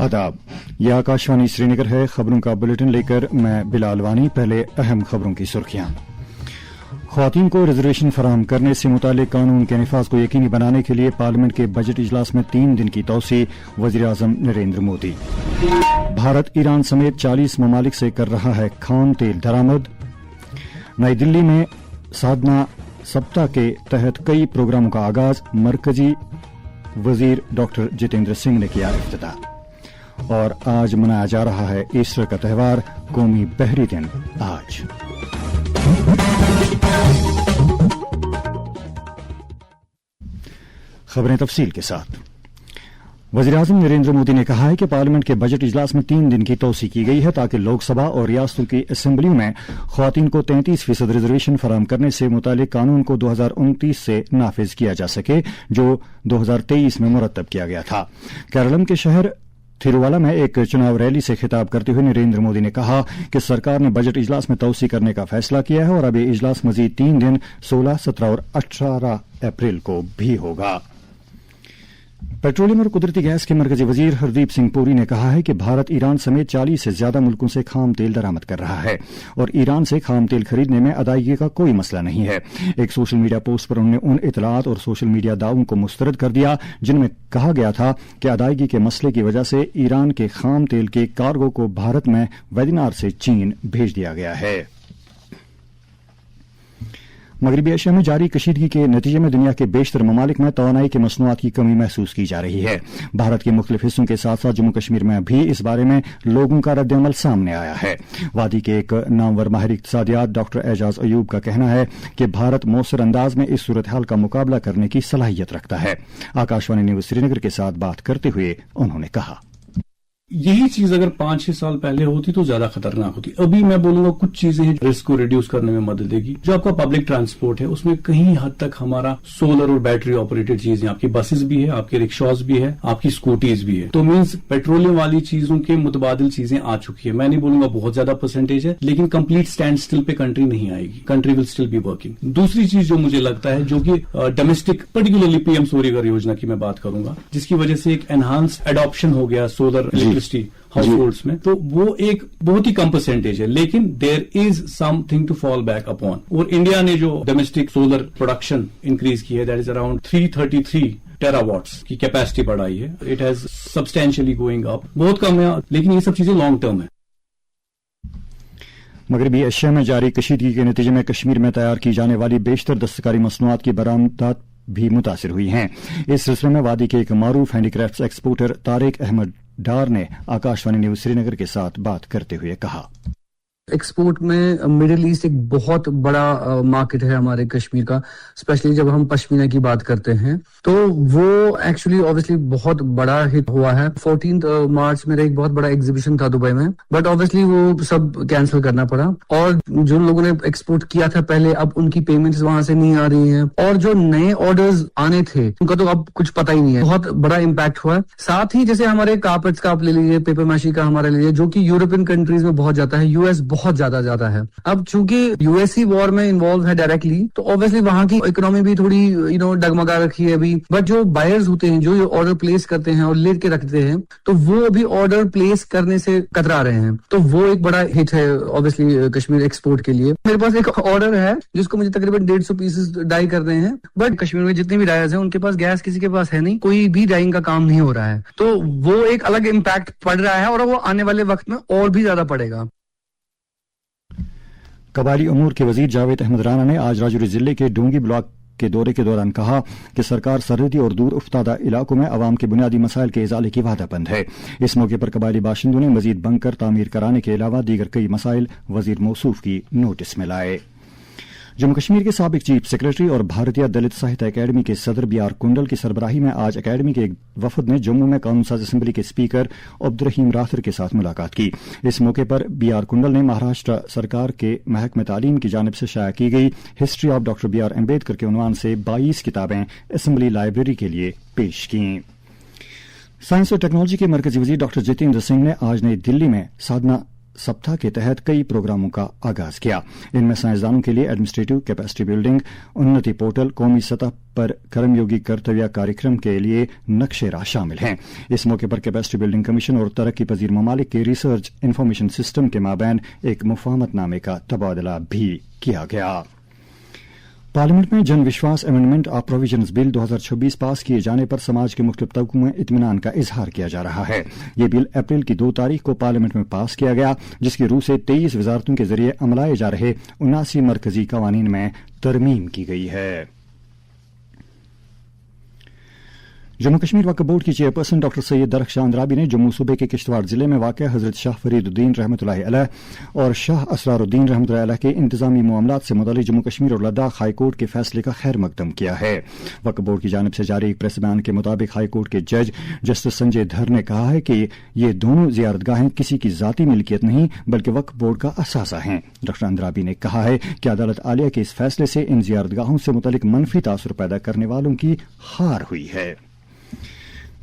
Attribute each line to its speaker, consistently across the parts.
Speaker 1: आदाब, यह आकाशवाणी श्रीनगर है। खबरों का बुलेटिन लेकर मैं बिलाल वानी। पहले अहम खबरों की सुर्खियां। ख्वातीन को रिजर्वेशन फराहम करने से मुतालिक कानून के नफाज को यकीनी बनाने के लिए पार्लियामेंट के बजट इजलास में 3 दिन की तौसी, वज़ीर आज़म नरेंद्र मोदी। भारत ईरान समेत 40 ममालिक से कर रहा है खान तेल दरामद। नई दिल्ली में साधना सप्ताह के तहत कई प्रोग्रामों का आगाज, मरकजी वजीर डॉक्टर जितेंद्र सिंह ने किया इफ्तिताह। और आज मनाया जा रहा है ईस्टर का त्यौहार, कौमी बहरी दिन आज। खबरें तफसील के साथ। वज़ीर आज़म नरेंद्र मोदी ने कहा है कि पार्लियामेंट के बजट इजलास में 3 दिन की तौसी की गई है ताकि लोकसभा और रियासतों की असेंबलियों में ख्वातीन को 33% रिजर्वेशन फराहम करने से मुतालिक कानून को 2029 से नाफिज किया जा सके, जो 2023 में मुरतब किया गया था। केरलम के शहर थिरुवाला में एक चुनाव रैली से खिताब करते हुए नरेंद्र मोदी ने कहा कि सरकार ने बजट इजलास में तौसी करने का फैसला किया है और अब ये इजलास मजीद 3 दिन 16, 17 और 18 अप्रैल को भी होगा। पेट्रोलियम और कुदरती गैस के मरकजी वजीर हरदीप सिंह पुरी ने कहा है कि भारत ईरान समेत 40 से ज्यादा मुल्कों से खाम तेल दरामद कर रहा है और ईरान से खाम तेल खरीदने में अदायगी का कोई मसला नहीं है। एक सोशल मीडिया पोस्ट पर उन्होंने उन इतलात और सोशल मीडिया दावों को मुस्तरद कर दिया जिनमें कहा गया था कि अदायगी के मसले की वजह से ईरान के खाम तेल के कार्गो को भारत में वेदिनार से चीन भेज दिया गया है। मगरबी एशिया में जारी कशीदगी के नतीजे में दुनिया के बेशतर ममालिक में तवानाई के मसनूआत की कमी महसूस की जा रही है। भारत के मुख्तलिफ हिस्सों के साथ साथ जम्मू कश्मीर में भी इस बारे में लोगों का रद्दअमल सामने आया है। वादी के एक नामवर माहिर इक्तिसादियात डॉक्टर एजाज अयूब का कहना है कि भारत मौसर अंदाज में इस सूरत हाल का मुकाबला करने की सलाहियत रखता है। आकाशवाणी न्यूज श्रीनगर के साथ बात करते हुए उन्होंने कहा,
Speaker 2: यही चीज अगर 5-6 साल पहले होती तो ज्यादा खतरनाक होती। अभी मैं बोलूंगा कुछ चीजें हैं रिस्क को रिड्यूस करने में मदद देगी। जो आपका पब्लिक ट्रांसपोर्ट है उसमें कहीं हद तक हमारा सोलर और बैटरी ऑपरेटेड चीजें, आपकी बसेस भी है, आपके रिक्शाज भी है, आपकी स्कूटीज भी है। तो मीन्स पेट्रोलियम वाली चीजों के मुतबादिल चीजें आ चुकी है। मैं नहीं बोलूंगा बहुत ज्यादा परसेंटेज है, लेकिन कंप्लीट स्टैंड स्टिल पे कंट्री नहीं आएगी। Country will still be working. दूसरी चीज जो मुझे लगता है, जो कि डोमेस्टिक पर्टिकुलरली पीएम सूर्यघर योजना की मैं बात करूंगा, जिसकी वजह से एक एनहांस एडॉप्शन हो गया सोलर इलेक्ट्रिसिटी हाउस होल्ड्स में, तो वो एक बहुत ही कम परसेंटेज है, लेकिन there is something to fall back upon. और इंडिया ने जो डोमेस्टिक सोलर प्रोडक्शन इंक्रीज की है, दैट इज अराउंड 333 टेरावाट्स की कैपेसिटी बढ़ाई है। It has substantially going up. बहुत कम है, लेकिन ये सब चीजें लॉन्ग टर्म है।
Speaker 1: मगरबी एशिया में जारी कशीदगी के नतीजे में कश्मीर में तैयार की जाने वाली बेशतर दस्तकारी मसनूआत की बरामदात भी मुतासिर हुई हैं। इस सिलसिले में वादी के एक मारूफ हैंडीक्राफ्ट्स एक्सपोर्टर तारिक अहमद डार ने आकाशवाणी न्यूज श्रीनगर के साथ बात करते हुए कहा,
Speaker 3: एक्सपोर्ट में मिडिल ईस्ट एक बहुत बड़ा मार्केट है हमारे कश्मीर का, स्पेशली जब हम पश्मीना की बात करते हैं तो वो एक्चुअली ऑब्वियसली बहुत बड़ा हिट हुआ है। 14 मार्च मेरा एक बहुत बड़ा एग्जीबिशन था दुबई में, बट ऑब्वियसली वो सब कैंसिल करना पड़ा। और जो लोगों ने एक्सपोर्ट किया था पहले, अब उनकी पेमेंट्स वहां से नहीं आ रही हैं, और जो नए ऑर्डर्स आने थे उनका तो अब कुछ पता ही नहीं है। बहुत बड़ा इम्पैक्ट हुआ है। साथ ही जैसे हमारे कार्पेट्स का आप ले लीजिए, पेपर मैशी का हमारा ले लीजिए, जो कि यूरोपियन कंट्रीज में बहुत जाता है, यूएस बहुत ज्यादा है। अब चूंकि यूएससी वॉर में इन्वॉल्व है डायरेक्टली, तो ऑब्वियसली वहां की इकोनॉमी भी थोड़ी डगमगा रखी है अभी। बट जो बायर्स होते हैं, जो ऑर्डर प्लेस करते हैं और लेट के रखते हैं, तो वो अभी ऑर्डर प्लेस करने से कतरा रहे हैं। तो वो एक बड़ा हिट है ऑब्वियसली कश्मीर एक्सपोर्ट के लिए। मेरे पास एक ऑर्डर है जिसको मुझे तकरीबन 150 पीसेस डाई करने हैं, बट कश्मीर में जितने भी डायर्स हैं उनके पास गैस किसी के पास है नहीं, कोई भी डाइंग का काम नहीं हो रहा है। तो वो एक अलग इम्पैक्ट पड़ रहा है और वो आने वाले वक्त में और भी ज्यादा पड़ेगा।
Speaker 1: कबायली अमूर के वजीर जावेद अहमद राना ने आज राजौरी जिले के डोंगी ब्लॉक के दौरे के दौरान कहा कि सरकार सरहदी और दूर उफ्तादा इलाकों में अवाम के बुनियादी मसाइल के इजाले की वादाबंद है। इस मौके पर कबायली बाशिंदों ने मजीद बंकर तामीर कराने के अलावा दीगर कई मसाइल वजीर मौसूफ की नोटिस में लाए। जम्मू कश्मीर के साबिक चीफ सेक्रेटरी और भारतीय दलित साहित्य अकेडमी के सदर बी आर कुंडल की सरबराही में आज अकेडमी के एक वफद ने जम्मू में कानून साज असेंबली के स्पीकर अब्दुर्रहीम राथर के साथ मुलाकात की। इस मौके पर बी आर कुंडल ने महाराष्ट्र सरकार के महकमे तालीम की जानिब से शाया की गई history of doctor B R Ambedkar के उन्वान से 22 किताबें असेंबली लाइब्रेरी के लिए पेश की। साइंस और टेक्नोलॉजी के मरकजी वजीर डॉक्टर जितेंद्र सिंह ने आज नई दिल्ली में साधना सप्ताह के तहत कई प्रोग्रामों का आगाज किया। इनमें साइंसदानों के लिए एडमिनिस्ट्रेटिव कैपेसिटी बिल्डिंग, उन्नति पोर्टल, कौमी सतह पर कर्मयोगी कर्तव्य कार्यक्रम के लिए नक्शेरा शामिल हैं। इस मौके पर कैपेसिटी बिल्डिंग कमीशन और तरक्की पजीर ममालिक के रिसर्च इंफॉर्मेशन सिस्टम के माबैन एक मुफाहमतनामे का तबादला भी किया गया। पार्लियामेंट में जन विश्वास अमेंडमेंट ऑफ प्रोविजंस बिल 2026 पास किए जाने पर समाज के मुख्तलिफ तबकों में इत्मीनान का इजहार किया जा रहा है। ये बिल अप्रैल की 2 तारीख को पार्लियामेंट में पास किया गया, जिसकी रूह से 23 वजारतों के जरिए अमलाए जा रहे 79 मरकजी कवानीन में तरमीम की गई है। जम्मू कश्मीर वक्फ बोर्ड की चेयरपर्सन डॉक्टर सैयद दरख्शां अंद्राबी ने जम्मू सूबे के किश्तवाड़ जिले में वाक़ हजरत शाह फरीदुद्दीन रहमतुल्लाहि अलैह और शाह असरारुद्दीन रहमतुल्लाहि अलैह के इंतजामी मामलात से मुतल्लिक़ जम्मू कश्मीर और लद्दाख हाई कोर्ट के फैसले का खैर मकदम किया है। वक्फ बोर्ड की जानिब से जारी एक प्रेस बयान के मुताबिक हाई कोर्ट के जज जस्टिस संजय धर ने कहा है कि ये दोनों जियारतगाहें किसी की जाती मिल्कियत नहीं बल्कि वक्फ बोर्ड का असासा हैं। डॉक्टर अंद्राबी ने कहा है कि अदालत आलिया के इस फैसले से इन जियारतगाहों से मुतल्लिक़ मनफी तासुर पैदा करने वालों की हार हुई है।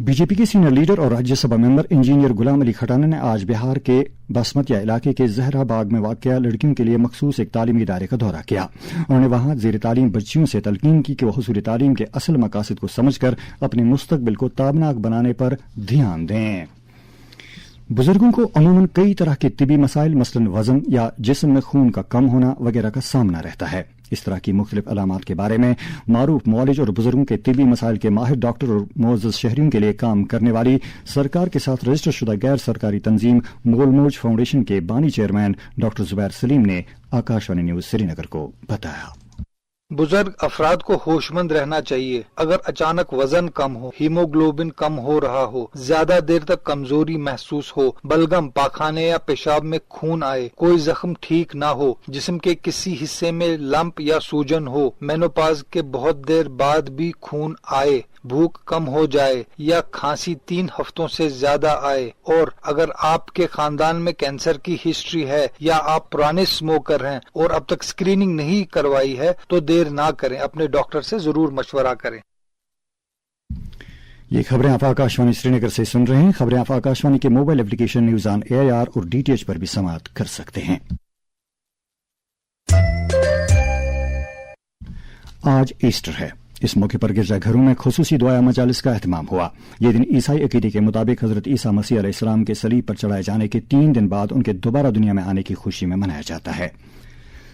Speaker 1: बीजेपी के सीनियर लीडर और राज्यसभा मेंबर इंजीनियर गुलाम अली खटाना ने आज बिहार के बासमतिया इलाके के जहरा बाग में वाक़या लड़कियों के लिए मखसूस एक तालीमी इदारे का दौरा किया। उन्होंने वहां ज़ेर तालीम बच्चियों से तलकीन की कि वह हुसूल तालीम के असल मकासद को समझकर अपने मुस्तकबिल को ताबनाक बनाने पर ध्यान दें। बुजुर्गों को अमूमन कई तरह के तिबी मसाइल मसलन वजन या जिस्म में खून का कम होना वगैरह का सामना रहता है। इस तरह की मुख्तलिफ अलामात के बारे में मारूफ मौलिज और बुजुर्गों के तिबी मसाइल के माहिर डॉक्टर और मोअज़्ज़ज़ शहरियों के लिए काम करने वाली सरकार के साथ रजिस्टर शुदा गैर सरकारी तंजीम मोलमोज फाउंडेशन के बानी चेयरमैन डॉक्टर जुबैर सलीम ने आकाशवाणी न्यूज श्रीनगर को बताया।
Speaker 4: बुजुर्ग अफराद को होशमंद रहना चाहिए। अगर अचानक वजन कम हो, हीमोग्लोबिन कम हो रहा हो, ज्यादा देर तक कमजोरी महसूस हो, बलगम, पाखाने या पेशाब में खून आए, कोई जख्म ठीक ना हो, जिस्म के किसी हिस्से में लंप या सूजन हो, मेनोपाज के बहुत देर बाद भी खून आए, भूख कम हो जाए या खांसी 3 हफ्तों से ज्यादा आए, और अगर आपके खानदान में कैंसर की हिस्ट्री है या आप पुराने स्मोकर हैं और अब तक स्क्रीनिंग नहीं करवाई है तो देर ना करें, अपने डॉक्टर से जरूर मशवरा करें।
Speaker 1: ये खबरें आप आकाशवाणी श्रीनगर से सुन रहे हैं। खबरें आप आकाशवाणी के mobile application news on AIR और DTH पर भी समाअत कर सकते हैं। आज ईस्टर है। इस मौके पर गिरजाघरों में खुसूसी दुआ मजालिस का एहतमाम हुआ। ये दिन ईसाई अकीदे के मुताबिक हजरत ईसा मसीह अलैहिस्सलाम के सलीब पर चढ़ाए जाने के 3 दिन बाद उनके दोबारा दुनिया में आने की खुशी में मनाया जाता है।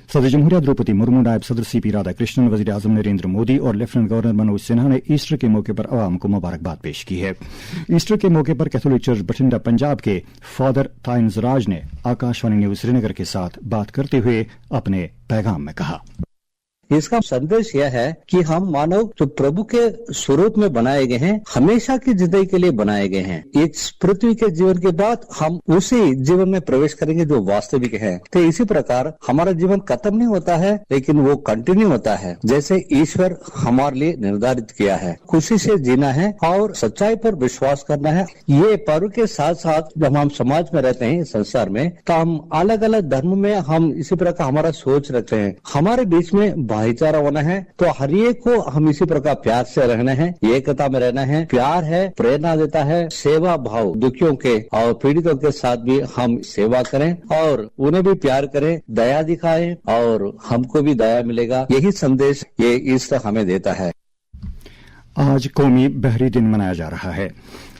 Speaker 1: सदर जमहूरिया द्रौपदी मुर्मू, नायब सदर CP राधाकृष्णन, वजीर आजम नरेंद्र मोदी और लेफ्टिनेंट गवर्नर मनोज सिन्हा ने ईस्टर के मौके पर अवाम को मुबारकबाद पेश की है। ईस्टर के मौके पर कैथोलिक चर्च बठिंडा पंजाब के फादर ताइंस राज ने आकाशवाणी न्यूज श्रीनगर के साथ बात करते हुए अपने पैगाम में कहा,
Speaker 5: इसका संदेश यह है कि हम मानव जो प्रभु के स्वरूप में बनाए गए हैं, हमेशा की जिंदगी के लिए बनाए गए हैं। इस पृथ्वी के जीवन के बाद हम उसी जीवन में प्रवेश करेंगे जो वास्तविक है। तो इसी प्रकार हमारा जीवन खत्म नहीं होता है, लेकिन वो कंटिन्यू होता है जैसे ईश्वर हमारे लिए निर्धारित किया है। खुशी से जीना है और सच्चाई पर विश्वास करना है। ये पर्व के साथ साथ जब हम समाज में रहते हैं, संसार में, तो हम अलग अलग धर्म में हम इसी प्रकार हमारा सोच रखते हैं। हमारे बीच में भाईचारा होना है, तो हर एक को हम इसी प्रकार प्यार से रहना है, एकता में रहना है। प्यार है, प्रेरणा देता है, सेवा भाव, दुखियों के और पीड़ितों के साथ भी हम सेवा करें और उन्हें भी प्यार करें, दया दिखाएं और हमको भी दया मिलेगा। यही संदेश ये ईस्टर हमें देता है।
Speaker 1: आज कौमी बहरी दिन मनाया जा रहा है।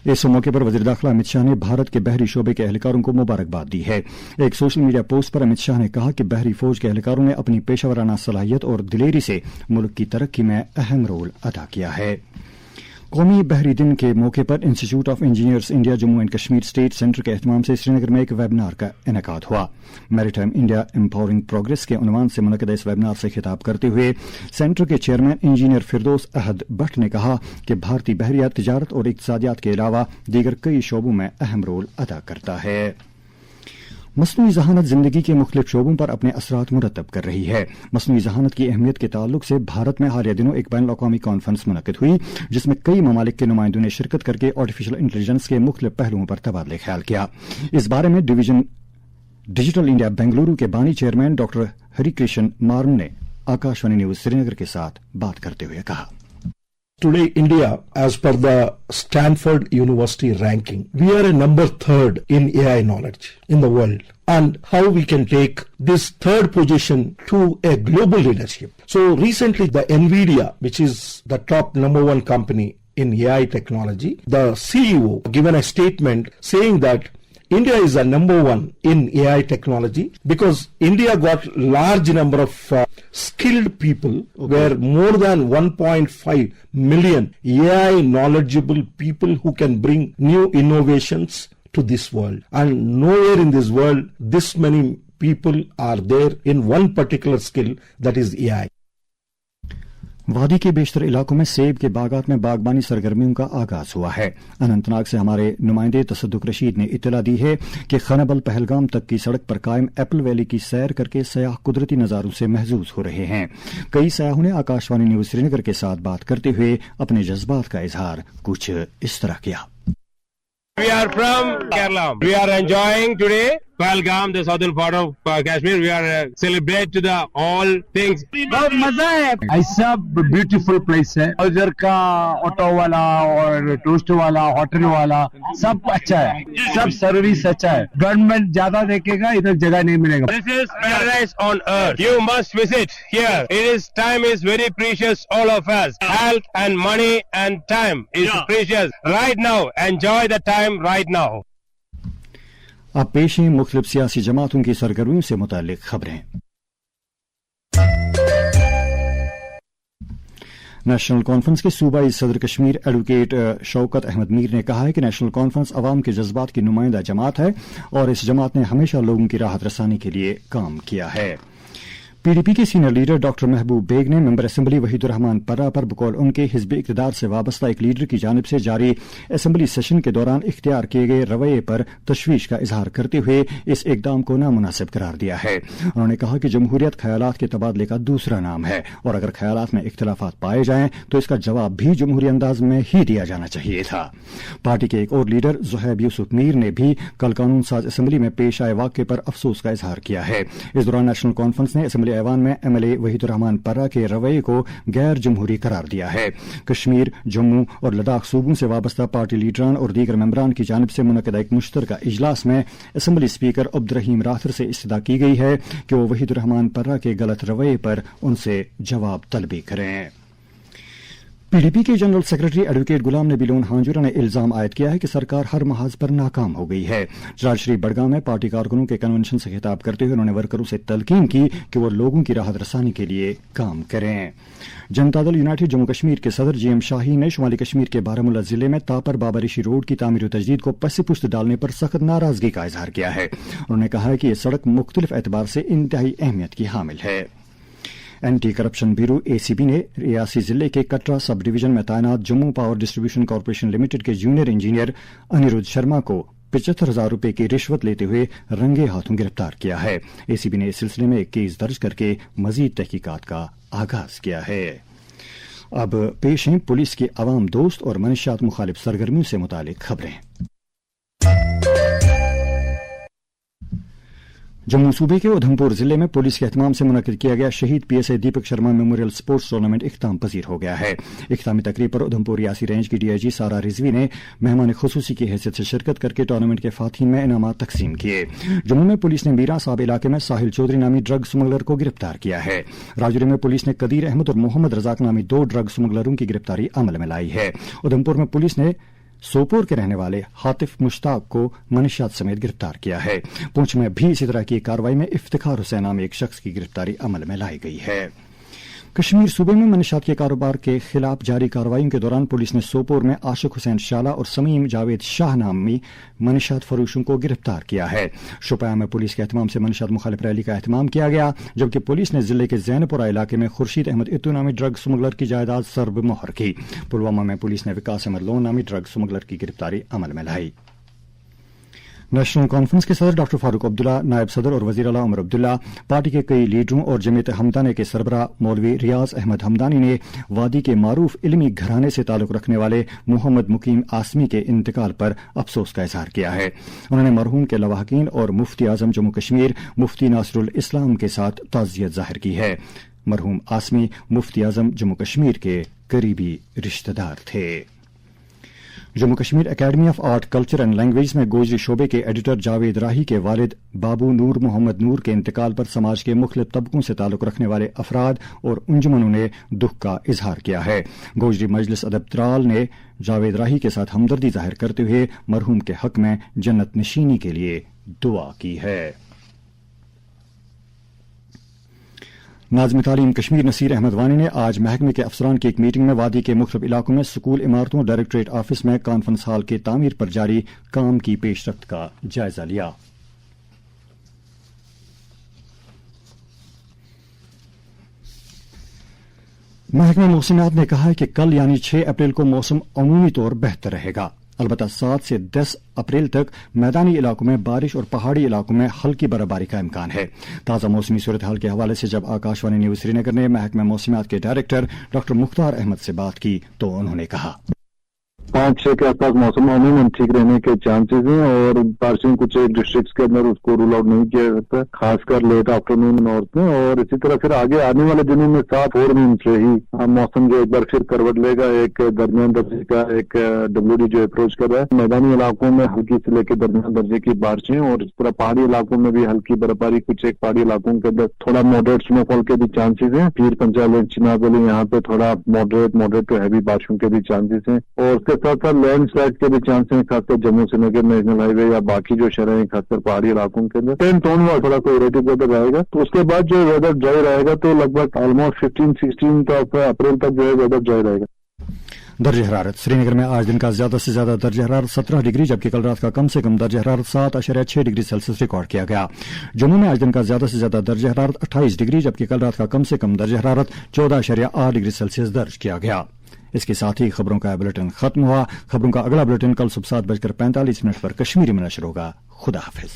Speaker 1: इस मौके पर वजीर दाखिला अमित शाह ने भारत के बहरी शोबे के एहलकारों को मुबारकबाद दी है। एक सोशल मीडिया पोस्ट पर अमित शाह ने कहा कि बहरी फौज के एहलकारों ने अपनी पेशावराना सलाहियत और दिलेरी से मुल्क की तरक्की में अहम रोल अदा किया है। कौमी बहरी दिन के मौके पर institute of engineers India Jammu and Kashmir state centre के एहतमाम से श्रीनगर में एक वेबिनार का इनेकाद हुआ। मैरीटाइम इंडिया एम्पावरिंग प्रोग्रेस के उन्वान से मुनक़िद इस वेबिनार से खिताब करते हुए सेंटर के चेयरमैन इंजीनियर फिरदौस अहद भट्ट ने कहा कि भारतीय बहरिया तिजारत और इक़्तिसादियात के अलावा दीगर कई शोबों में अहम रोल अदा करता है। मसनूई ज़हानत ज़िंदगी के मुख्तलिफ शोबों पर अपने असरात मुरतब कर रही है। मसनूई ज़हानत की अहमियत के ताल्लुक से भारत में हालिया दिनों एक बैनुल अक़वामी कॉन्फ्रेंस मुनक़िद हुई, जिसमें कई ममालिक के नुमाइंदों ने शिरकत करके आर्टिफिशियल इंटेलिजेंस के मुख्तलिफ पहलुओं पर तबादले ख्याल किया। इस बारे में डिवीजन डिजिटल इंडिया बेंगलुरु के बानी चेयरमैन डॉक्टर हरिकृष्ण मार्म ने आकाशवाणी न्यूज श्रीनगर के साथ बात करते हुए कहा,
Speaker 6: Today, India, as per the Stanford University ranking, we are a number 3rd in AI knowledge in the world. And how we can take this 3rd position to a global leadership. So recently, the NVIDIA, which is the top number 1 company in AI technology, the CEO given a statement saying that India is a number 1 in AI technology because India got large number of skilled people, where more than 1.5 million AI knowledgeable people who can bring new innovations to this world. And nowhere in this world this many people are there in one particular skill, that is AI.
Speaker 1: वादी के बेशतर इलाकों में सेब के बागात में बागबानी सरगर्मियों का आगाज हुआ है। अनंतनाग से हमारे नुमाइंदे तसद्दुक रशीद ने इत्तला दी है कि खनबल पहलगाम तक की सड़क पर कायम एप्पल वैली की सैर करके सयाह कुदरती नजारों से महजूज हो रहे हैं। कई सयाहों ने आकाशवाणी न्यूज श्रीनगर के साथ बात करते हुए अपने जज्बात का इजहार कुछ इस तरह किया।
Speaker 7: We are from Kerala. We are enjoying today Pahalgam, the southern part of Kashmir. We are celebrate to the all things.
Speaker 8: बहुत मजा है, ऐसा ब्यूटीफुल प्लेस है। उधर का ऑटो वाला और टूरिस्ट वाला, होटल वाला सब अच्छा है, सब सर्विस अच्छा है। गवर्नमेंट ज्यादा देखेगा, इधर जगह नहीं मिलेगा।
Speaker 7: This is paradise on earth. You must visit here. It is time is very precious, all of us. Health and money and time is precious. Right now, enjoy the time right now.
Speaker 1: अब पेश हैं मुख्तलिफ सियासी जमातों की सरगर्मियों से मुताल्लिक खबरें। National conference के सूबाई सदर कश्मीर एडवोकेट शौकत अहमद मीर ने कहा है कि नेशनल कॉन्फ्रेंस अवाम के जज्बात की नुमाइंदा जमात है और इस जमात ने हमेशा लोगों की राहत रसानी के लिए काम किया है। पीडीपी के सीनियर लीडर डॉक्टर महबूब बेग ने मेंबर असेंबली वहीदुर रहमान पर्रा पर बकौल उनके हिज़्ब इक़्तिदार से वाबस्ता एक लीडर की जानिब से जारी असेंबली सेशन के दौरान इख्तियार किए गए रवैये पर तशवीश का इजहार करते हुए इस इकदाम को नामुनासिब करार दिया है। उन्होंने कहा कि जमहूरियत ख्यालात के तबादले का दूसरा नाम है और अगर ख्यालात में इख्तिलाफात पाए जाएं तो इसका जवाब भी जमहूरी अंदाज में ही दिया जाना चाहिए था। पार्टी के एक और लीडर ज़ुहैब यूसुफ मीर ने भी कल कानून साज असेंबली में पेश आए वाक़े पर अफसोस का इजहार किया है। इस दौरान नेशनल कॉन्फ्रेंस ने असेंबली ऐवान में एमएलए वहीदुर रहमान पर्रा के रवैये को गैर जमहूरी करार दिया है। कश्मीर, जम्मू और लद्दाख सूबों से वाबस्ता पार्टी लीडरान और दीगर मेंबरान की जानिब से मुनक़िदा एक मुश्तरका इजलास में असेंबली स्पीकर अब्दुर्रहीम राथर से इस्तदा की गई है कि वो वहीदुर रहमान पर्रा के गलत रवैये पर उनसे जवाब तलबी करें। पीडीपी के general secretary advocate Ghulam Nabi loan हांजुरा ने इल्जाम आयद किया है कि सरकार हर महाज पर नाकाम हो गई है। राजश्री बड़गांव में पार्टी कारकुनों के कन्वेंशन से खिताब करते हुए उन्होंने वर्करों से तलकीन की कि वो लोगों की राहत रसानी के लिए काम करें। जनता दल यूनाइटेड जम्मू कश्मीर के सदर जीएम शाहीन ने शुमाली कश्मीर के बारामूला जिले में तापर बाबरिशी रोड की तामीर व तजदीद को पस-ए-पुश्त डालने पर सख्त नाराजगी का इजहार किया है। उन्होंने कहा है कि यह सड़क मुख्तलिफ एतबार से इंतहाई अहमियत की हामिल है। एंटी करप्शन ब्यूरो एसीबी ने रियासी जिले के कटरा सब डिवीजन में तैनात Jammu power distribution corporation limited के जूनियर इंजीनियर अनिरुद्ध शर्मा को 75,000 रुपए की रिश्वत लेते हुए रंगे हाथों गिरफ्तार किया है। एसीबी ने इस सिलसिले में एक केस दर्ज करके मजीद तहकीकात का आगाज किया है। अब पेश हैं पुलिस की अवाम दोस्त और मनशियात मुखालिफ सरगर्मियों से मुतालिक खबरें। जम्मू सूबे के उधमपुर जिले में पुलिस के एहतमाम से मुनक्किद किया गया शहीद PSI Deepak Sharma memorial sports tournament इख्तिताम पजीर हो गया है। इख्तितामी तकरीब पर उधमपुर रियासी रेंज की डीआईजी सारा रिजवी ने मेहमान खुसूसी की हैसियत से शिरकत करके टूर्नामेंट के फातिहीन में इनामात तकसीम किए। जम्मू में पुलिस ने मीरा साहब इलाके में साहिल चौधरी नामी ड्रग स्मगलर को गिरफ्तार किया है। राजौरी में पुलिस ने कदीर अहमद और मोहम्मद रजाक नामी 2 ड्रग स्मगलरों की गिरफ्तारी अमल में लाई है। उधमपुर में पुलिस ने सोपोर के रहने वाले हातिफ मुश्ताक को मनशियात समेत गिरफ्तार किया है। पुंछ में भी इसी तरह की कार्रवाई में इफ्तिखार हुसैन नाम एक शख्स की गिरफ्तारी अमल में लाई गई है। कश्मीर सूबे में मनशियात के कारोबार के खिलाफ जारी कार्रवाइयों के दौरान पुलिस ने सोपोर में आशिक हुसैन शाला और समीम जावेद शाह नामी मनशियात फरोशों को गिरफ्तार किया है। शोपियां में पुलिस के एहतमाम से मनशियात मुखालिफ रैली का एहतमाम किया गया, जबकि पुलिस ने जिले के जैनपुरा इलाके में खुर्शीद अहमद इत्तू नामी ड्रग स्मगलर की जायदाद सर्ब मोहर की। पुलवामा में पुलिस ने विकास अहमद लोन नामी ड्रग स्मगलर की गिरफ्तारी अमल में लाई। नेशनल कॉन्फ्रेंस के सदर डॉक्टर फारूक अब्दुल्ला, नायब सदर और वजीर आला उमर अब्दुल्ला, पार्टी के कई लीडरों और जमीयत हमदानी के सरबराह मौलवी रियाज अहमद हमदानी ने वादी के मारूफ इल्मी घराने से ताल्लुक रखने वाले मोहम्मद मुकीम आसमी के इंतकाल पर अफसोस का इजहार किया है। उन्होंने मरहूम के लवाहकीन और मुफ्ती आजम जम्मू कश्मीर मुफ्ती नासिरुल इस्लाम के साथ ताज़ियत जाहिर की है। مرحوم आसमी मुफ्ती आजम जम्मू कश्मीर के करीबी रिश्तेदार थे। Jammu Kashmir academy of art culture and language में गोजरी शोबे के एडिटर जावेद राही के वालिद बाबू नूर मोहम्मद नूर के इंतकाल पर समाज के मुख्तलिफ तबकों से ताल्लुक रखने वाले अफराद और उंजमनों ने दुख का इजहार किया है। गोजरी मजलिस अदब त्राल ने जावेद राही के साथ हमदर्दी जाहिर करते हुए मरहूम के हक में जन्नत नशीनी के लिए दुआ की है। नाज़िम तालीम कश्मीर नसीर अहमद वानी ने आज महकमे के अफसरान की एक मीटिंग में वादी के मुख्तलिफ इलाकों में स्कूल इमारतों, डायरेक्टरेट ऑफिस में कॉन्फ्रेंस हॉल की तामीर पर जारी काम की पेशरफ्त का जायजा लिया। महकमे मौसमियात ने कहा है कि कल यानी 6 अप्रैल को मौसम अमूमी तौर बेहतर रहेगा। अलबत्ता 7 से 10 अप्रैल तक मैदानी इलाकों में बारिश और पहाड़ी इलाकों में हल्की बर्फबारी का इम्कान है। ताज़ा मौसमी सूरत हाल के हवाले से जब आकाशवाणी न्यूज श्रीनगर ने महकमा मौसमियात के डायरेक्टर डॉक्टर मुख्तार अहमद से बात की तो उन्होंने कहा
Speaker 9: 5-6 के आसपास मौसम अमूमन ठीक रहने के चांसेस हैं और बारिशें कुछ एक डिस्ट्रिक्ट्स के अंदर उसको रूल आउट नहीं किया जाता, खासकर लेट आफ्टरनून नॉर्थ में। और इसी तरह फिर आगे आने वाले दिनों में 7 फोरनून से ही मौसम जो एक बार फिर करवट लेगा, एक दरमियान दर्जे का एक WD जो अप्रोच कर रहा है। मैदानी इलाकों में हल्की से लेकर दरमियान दर्जे की बारिशें और इस तरह पहाड़ी इलाकों में भी हल्की बर्फबारी, कुछ एक पहाड़ी इलाकों के अंदर थोड़ा मॉडरेट स्नोफॉल के भी चांसेस हैं। पीर पंचाल चिनाब वाली यहाँ पे थोड़ा मॉडरेट तो हैवी बारिशों के भी चांसेस हैं और उसके साथ साथ लैंड स्लाइड के भी चांस हैं, खासकर जम्मू श्रीनगर नेशनल हाईवे या बाकी जो शहर हैं खासकर पहाड़ी इलाकों के अंदर। टेन टोन हुआ थोड़ा कोई इरेटिव वेदर रहेगा। तो उसके बाद जो वेदर ड्राई रहेगा तो लगभग ऑलमोस्ट 15-16 अप्रैल तक जो है वेदर ड्राई रहेगा।
Speaker 1: दर्ज हरारत श्रीनगर में आज दिन का ज्यादा से ज्यादा दर्ज हरारत 17 डिग्री जबकि कल रात का कम से कम दर्ज हरारत 7.6 डिग्री सेल्सियस रिकॉर्ड किया गया। जम्मू में आज दिन का ज्यादा से ज्यादा दर्ज हरारत 28 डिग्री जबकि कल रात का कम से कम दर्ज हरारत 14.8 डिग्री सेल्सियस दर्ज किया गया। इसके साथ ही खबरों का बुलेटिन खत्म हुआ। खबरों का अगला बुलेटिन कल सुबह 7:45 पर कश्मीरी में नशर होगा। खुदा हाफिज।